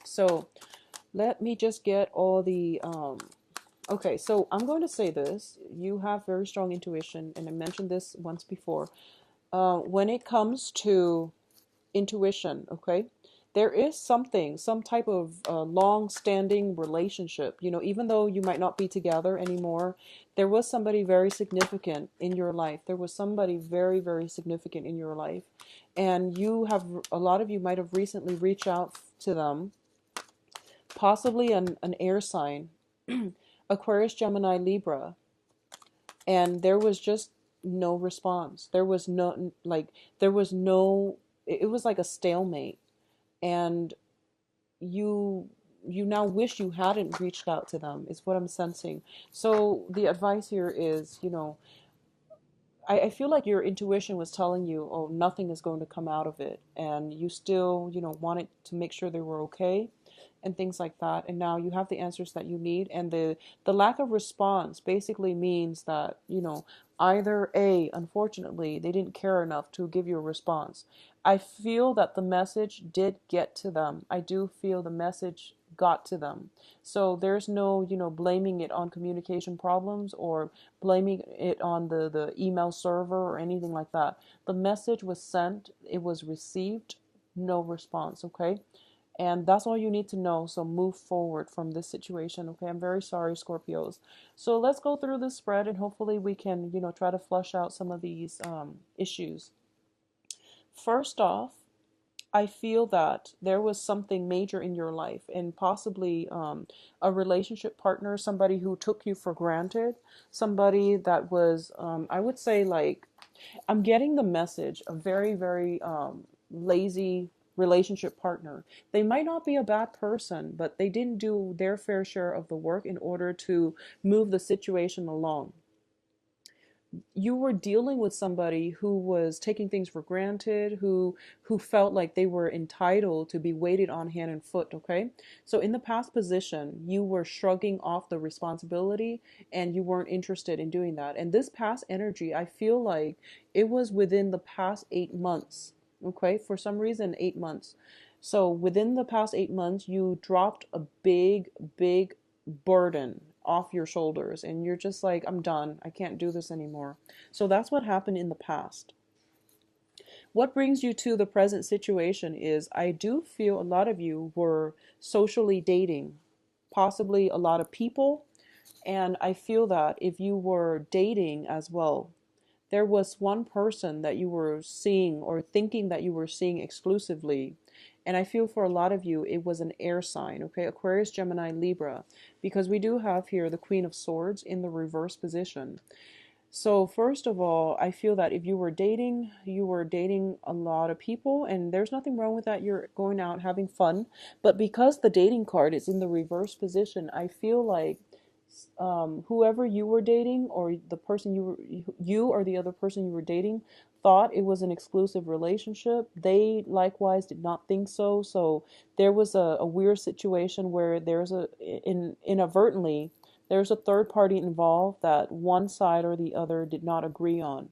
So let me just get all the okay, so I'm going to say this. You have very strong intuition, and I mentioned this once before. When it comes to intuition, okay, there is something, some type of long-standing relationship. Even though you might not be together anymore, there was somebody very significant in your life. There was somebody very, very significant in your life, and a lot of you might have recently reached out to them, possibly an air sign, Aquarius, Gemini, Libra, and there was just no response. There was no, there was no, it was like a stalemate. And you you now wish you hadn't reached out to them, is what I'm sensing. So the advice here is, I feel like your intuition was telling you, oh, nothing is going to come out of it, and you still, wanted to make sure they were okay and things like that. And now you have the answers that you need, and the lack of response basically means that, either A, unfortunately, they didn't care enough to give you a response. I feel that the message did get to them. I do feel the message got to them. So there's no, blaming it on communication problems or blaming it on the email server or anything like that. The message was sent, it was received, no response, okay? And that's all you need to know. So move forward from this situation, okay? I'm very sorry, Scorpios. So let's go through this spread, and hopefully we can, try to flush out some of these issues. First off, I feel that there was something major in your life, and possibly a relationship partner, somebody who took you for granted, somebody that was, I would say, like, I'm getting the message, a very, very lazy relationship partner. They might not be a bad person, but they didn't do their fair share of the work in order to move the situation along. You were dealing with somebody who was taking things for granted, who felt like they were entitled to be waited on hand and foot, okay? So in the past position, you were shrugging off the responsibility, and you weren't interested in doing that. And this past energy, I feel like it was within the past 8 months, okay? For some reason, 8 months. So within the past 8 months, you dropped a big, big burden off your shoulders, and you're just like, I'm done, I can't do this anymore. So that's what happened in the past. What brings you to the present situation is, I do feel a lot of you were socially dating, possibly a lot of people. And I feel that if you were dating as well, there was one person that you were seeing or thinking that you were seeing exclusively. And I feel for a lot of you, it was an air sign, okay? Aquarius, Gemini, Libra, because we do have here the Queen of Swords in the reverse position. So first of all, I feel that if you were dating a lot of people, and there's nothing wrong with that. You're going out having fun. But because the dating card is in the reverse position, I feel like whoever you were dating, or the person you or the other person you were dating, thought it was an exclusive relationship. They likewise did not think so. So there was a weird situation where inadvertently there's a third party involved that one side or the other did not agree on.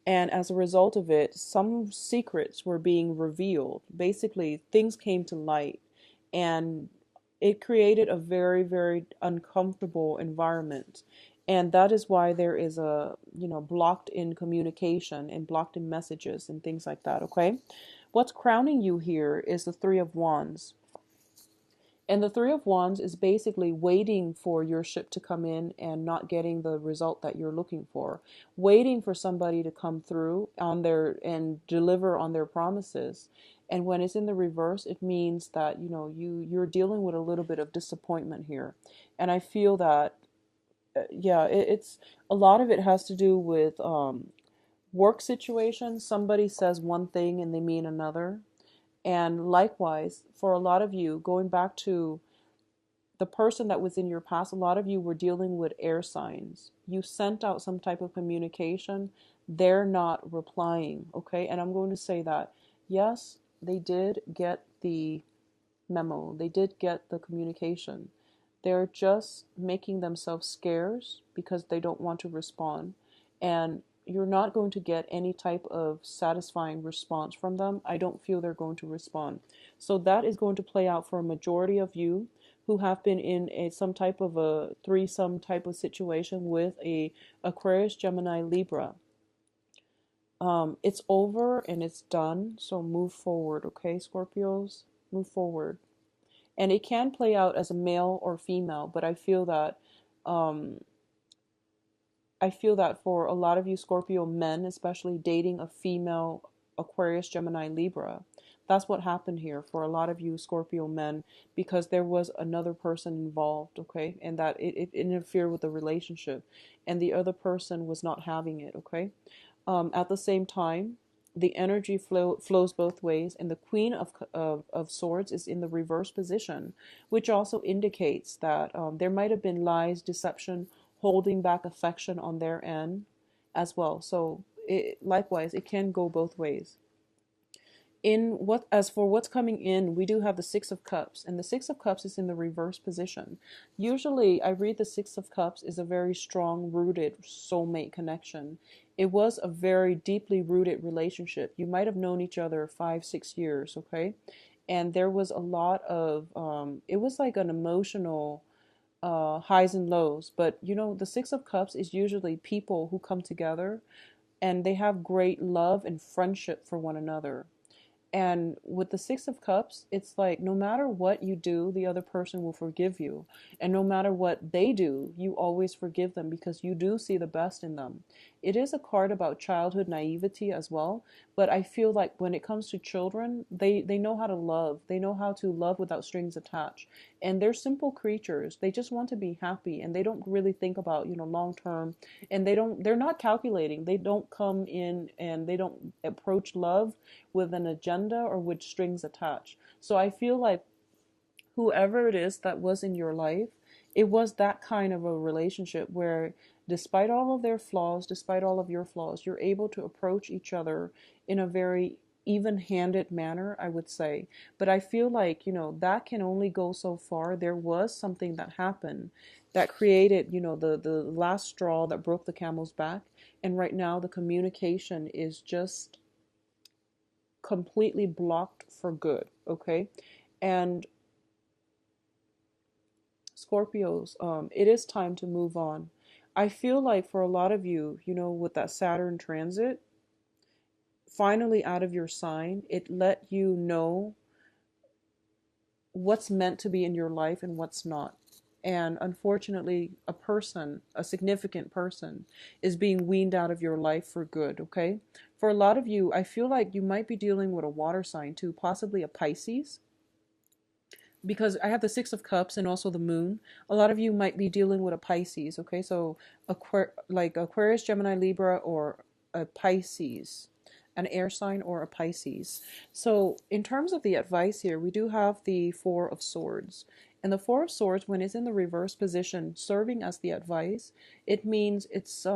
And as a result of it, some secrets were being revealed. Basically, things came to light, and it created a very, very uncomfortable environment. And that is why there is a, blocked in communication and blocked in messages and things like that, okay? What's crowning you here is the Three of Wands. And the Three of Wands is basically waiting for your ship to come in and not getting the result that you're looking for. Waiting for somebody to come through on their and deliver on their promises. And when it's in the reverse, it means that, you're dealing with a little bit of disappointment here. And I feel that, yeah, it's a lot of it has to do with work situations. Somebody says one thing and they mean another. And likewise, for a lot of you, going back to the person that was in your past, a lot of you were dealing with air signs. You sent out some type of communication. They're not replying, okay? And I'm going to say that, yes, they did get the memo. They did get the communication. They're just making themselves scarce because they don't want to respond. And you're not going to get any type of satisfying response from them. I don't feel they're going to respond. So that is going to play out for a majority of you who have been in some type of a threesome type of situation with a Aquarius, Gemini, Libra. It's over and it's done. So move forward, okay, Scorpios? Move forward. And it can play out as a male or female, but um, I feel that for a lot of you Scorpio men, especially dating a female Aquarius, Gemini, Libra, that's what happened here for a lot of you Scorpio men, because there was another person involved, okay? And that it interfered with the relationship and the other person was not having it, okay? At the same time, the energy flows both ways, and the Queen of Swords is in the reverse position, which also indicates that there might have been lies, deception, holding back affection on their end as well. So likewise, it can go both ways. As for what's coming in, we do have the Six of Cups, and the Six of Cups is in the reverse position. Usually I read the Six of Cups is a very strong rooted soulmate connection. It was a very deeply rooted relationship. You might have known each other 5-6 years, okay? And there was a lot of it was like an emotional highs and lows. But you know, the Six of Cups is usually people who come together and they have great love and friendship for one another. And with the Six of Cups, it's like no matter what you do, the other person will forgive you. And no matter what they do, you always forgive them because you do see the best in them. It is a card about childhood naivety as well. But I feel like when it comes to children, they know how to love. They know how to love without strings attached. And they're simple creatures. They just want to be happy. And they don't really think about, long term. And they're not calculating. They don't come in and they don't approach love with an agenda or with strings attached. So I feel like whoever it is that was in your life, it was that kind of a relationship where despite all of their flaws, despite all of your flaws, you're able to approach each other in a very even-handed manner, I would say. But I feel like, that can only go so far. There was something that happened that created, the last straw that broke the camel's back. And right now the communication is just completely blocked for good, okay? And Scorpios, it is time to move on. I feel like for a lot of you, with that Saturn transit, finally out of your sign, it let you know what's meant to be in your life and what's not. And unfortunately, a significant person, is being weaned out of your life for good, okay? For a lot of you, I feel like you might be dealing with a water sign too, possibly a Pisces, because I have the Six of Cups and also the Moon. A lot of you might be dealing with a Pisces, okay? So like Aquarius, Gemini, Libra, or a Pisces, an air sign or a Pisces. So in terms of the advice here, we do have the Four of Swords. And the Four of Swords, when it's in the reverse position, serving as the advice, it means it's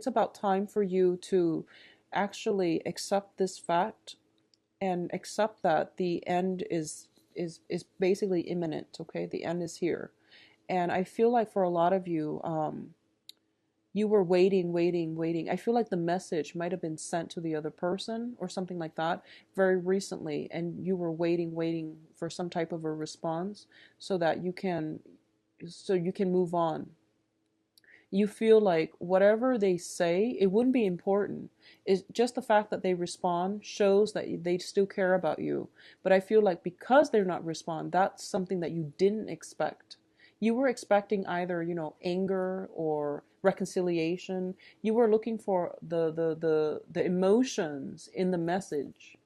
about time for you to actually accept this fact and accept that the end is basically imminent, okay? The end is here. And I feel like for a lot of you, you were waiting. I feel like the message might have been sent to the other person or something like that very recently, and you were waiting for some type of a response so that you can move on. You feel like whatever they say, it wouldn't be important. It's just the fact that they respond shows that they still care about you. But I feel like because they're not respond, that's something that you didn't expect. You were expecting either, anger or reconciliation. You were looking for the emotions in the message,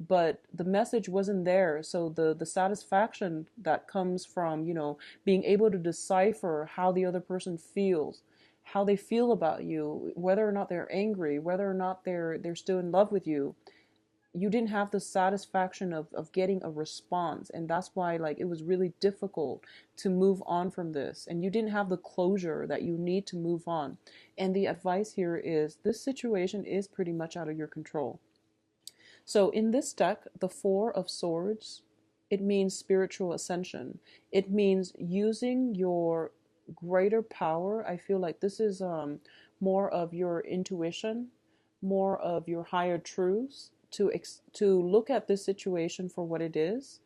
but the message wasn't there. So the satisfaction that comes from, being able to decipher how the other person feels, how they feel about you, whether or not they're angry, whether or not they're still in love with you, you didn't have the satisfaction of getting a response. And that's why like it was really difficult to move on from this, and you didn't have the closure that you need to move on. And the advice here is this situation is pretty much out of your control. So in this deck, the Four of Swords, it means spiritual ascension. It means using your greater power. I feel like this is more of your intuition, more of your higher truths, to look at this situation for what it is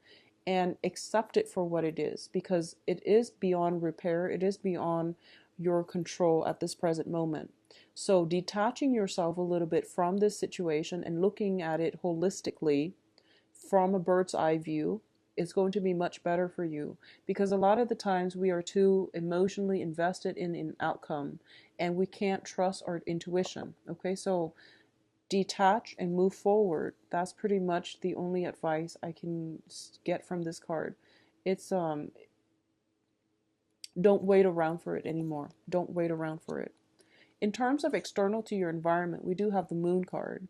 and accept it for what it is, because it is beyond repair, it is beyond your control at this present moment. So detaching yourself a little bit from this situation and looking at it holistically from a bird's eye view is going to be much better for you, because a lot of the times we are too emotionally invested in an outcome and we can't trust our intuition. Okay, so detach and move forward. That's pretty much the only advice I can get from this card. It's don't wait around for it anymore. Don't wait around for it. In terms of external to your environment, we do have the moon card.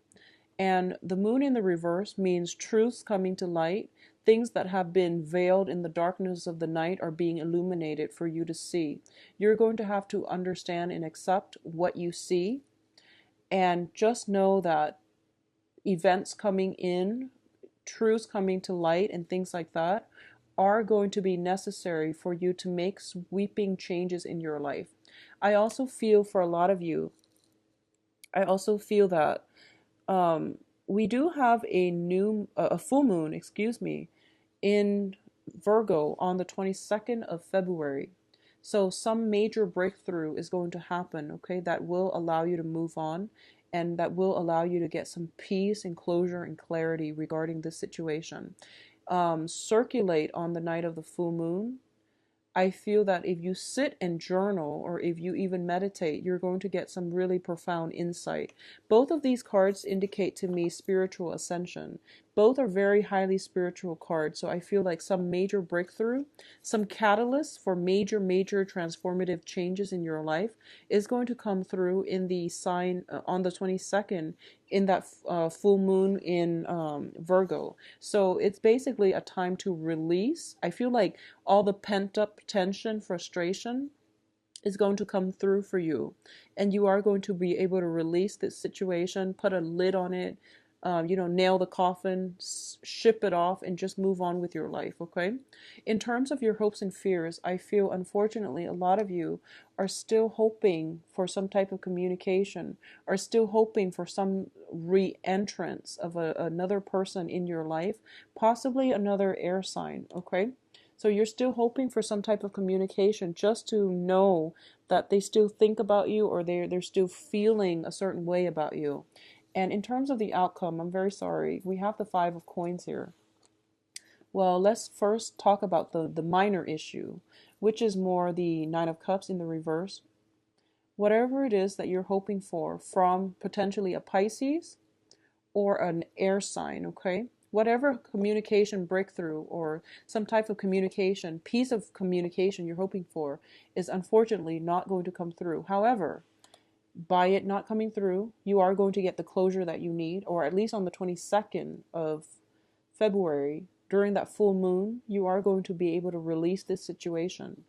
And the moon in the reverse means truths coming to light. Things that have been veiled in the darkness of the night are being illuminated for you to see. You're going to have to understand and accept what you see. And just know that events coming in, truths coming to light, and things like that are going to be necessary for you to make sweeping changes in your life. I also feel for a lot of you, I also feel that we do have a full moon, excuse me, in Virgo on the 22nd of February. So some major breakthrough is going to happen, okay, that will allow you to move on and that will allow you to get some peace and closure and clarity regarding this situation. Circulate on the night of the full moon. I feel that if you sit and journal or if you even meditate, you're going to get some really profound insight. Both of these cards indicate to me spiritual ascension. Both are very highly spiritual cards, so I feel like some major breakthrough, some catalyst for major, major transformative changes in your life is going to come through in the sign on the 22nd in that full moon in Virgo. So it's basically a time to release. I feel like all the pent up tension, frustration is going to come through for you. And you are going to be able to release this situation, put a lid on it, nail the coffin, ship it off, and just move on with your life, okay? In terms of your hopes and fears, I feel unfortunately a lot of you are still hoping for some type of communication, are still hoping for some re-entrance of another person in your life, possibly another air sign, okay? So you're still hoping for some type of communication just to know that they still think about you or they're still feeling a certain way about you. And in terms of the outcome, I'm very sorry. We have the Five of Coins here. Well, let's first talk about the minor issue, which is more the Nine of Cups in the reverse. Whatever it is that you're hoping for from potentially a Pisces or an air sign, okay? Whatever communication breakthrough or some type of communication, piece of communication you're hoping for is unfortunately not going to come through. However, by it not coming through, you are going to get the closure that you need, or at least on the 22nd of February, during that full moon, you are going to be able to release this situation.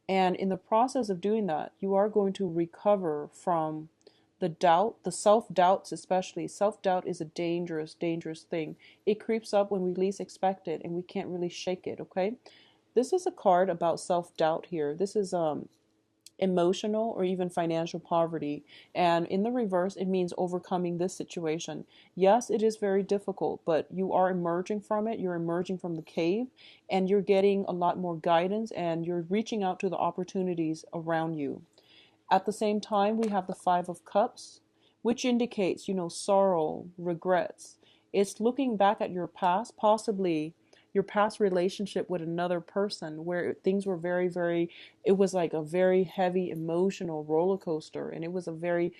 And in the process of doing that, you are going to recover from the doubt, the self-doubts especially. Self-doubt is a dangerous, dangerous thing. It creeps up when we least expect it, and we can't really shake it, okay? This is a card about self-doubt here. This is emotional or even financial poverty. And in the reverse, it means overcoming this situation. Yes, it is very difficult, but you are emerging from it. You're emerging from the cave and you're getting a lot more guidance and you're reaching out to the opportunities around you. At the same time, we have the Five of Cups, which indicates, sorrow, regrets. It's looking back at your past, possibly your past relationship with another person where things were very, very, it was like a very heavy emotional roller coaster and it was a very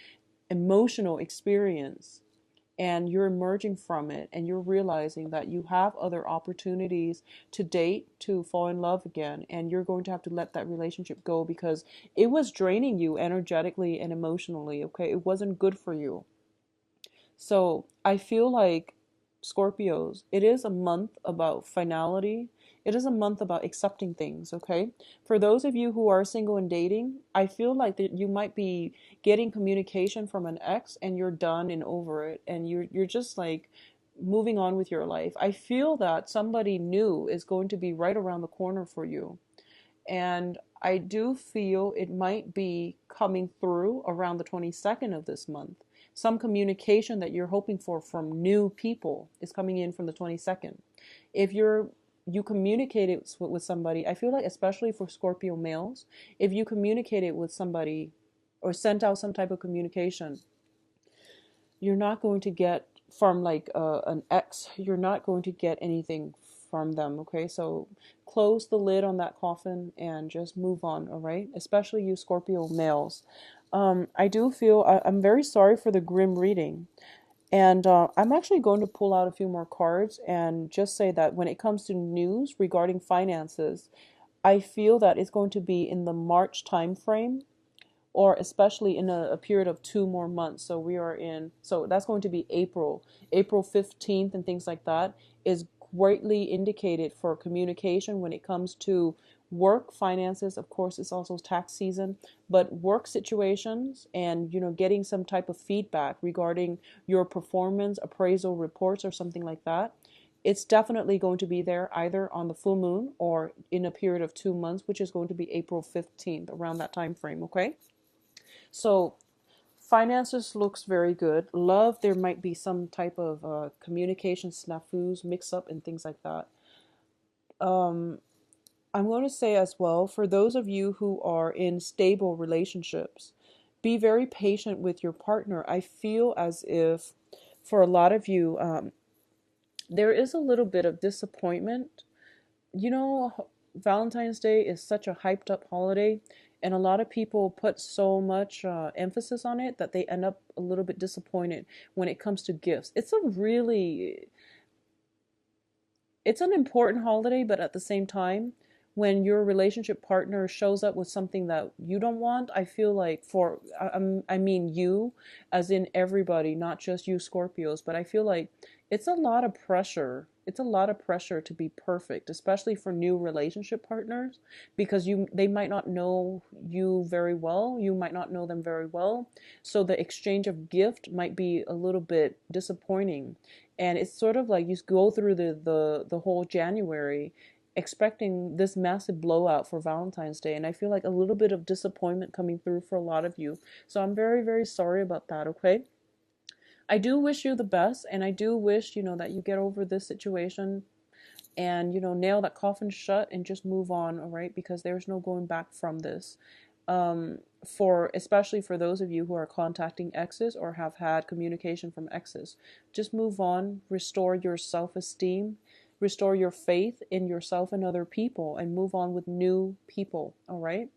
emotional experience. And you're emerging from it and you're realizing that you have other opportunities to date, to fall in love again, and you're going to have to let that relationship go because it was draining you energetically and emotionally, okay? It wasn't good for you. So I feel like Scorpios, it is a month about finality. It is a month about accepting things, okay? For those of you who are single and dating, I feel like that you might be getting communication from an ex and you're done and over it and you're just like moving on with your life. I feel that somebody new is going to be right around the corner for you. And I do feel it might be coming through around the 22nd of this month. Some communication that you're hoping for from new people is coming in from the 22nd. If you communicated with somebody, I feel like especially for Scorpio males, if you communicated with somebody or sent out some type of communication, you're not going to get from like an ex, you're not going to get anything from them. Okay, so close the lid on that coffin and just move on. All right, especially you Scorpio males. I do feel I'm very sorry for the grim reading. And I'm actually going to pull out a few more cards and just say that when it comes to news regarding finances, I feel that it's going to be in the March time frame, or especially in a period of 2 more months. So we are in, so that's going to be April 15th and things like that is greatly indicated for communication when it comes to work, finances. Of course, it's also tax season, but work situations and, getting some type of feedback regarding your performance, appraisal reports, or something like that. It's definitely going to be there either on the full moon or in a period of 2 months, which is going to be April 15th, around that time frame. Okay. So finances looks very good. Love, there might be some type of communication snafus, mix up, and things like that. Um, I'm going to say as well, for those of you who are in stable relationships, be very patient with your partner. I feel as if for a lot of you, there is a little bit of disappointment. You know, Valentine's Day is such a hyped up holiday, and a lot of people put so much emphasis on it that they end up a little bit disappointed when it comes to gifts. It's an important holiday, but at the same time, when your relationship partner shows up with something that you don't want, I feel like I mean you, as in everybody, not just you Scorpios, but I feel like it's a lot of pressure. It's a lot of pressure to be perfect, especially for new relationship partners, because they might not know you very well, you might not know them very well, so the exchange of gift might be a little bit disappointing. And it's sort of like you go through the whole January expecting this massive blowout for Valentine's Day, and I feel like a little bit of disappointment coming through for a lot of you. So I'm very, very sorry about that. Okay, I do wish you the best, and I do wish, that you get over this situation and, nail that coffin shut and just move on. All right, because there's no going back from this. For especially for those of you who are contacting exes or have had communication from exes, just move on, restore your self-esteem, restore your faith in yourself and other people, and move on with new people. All right,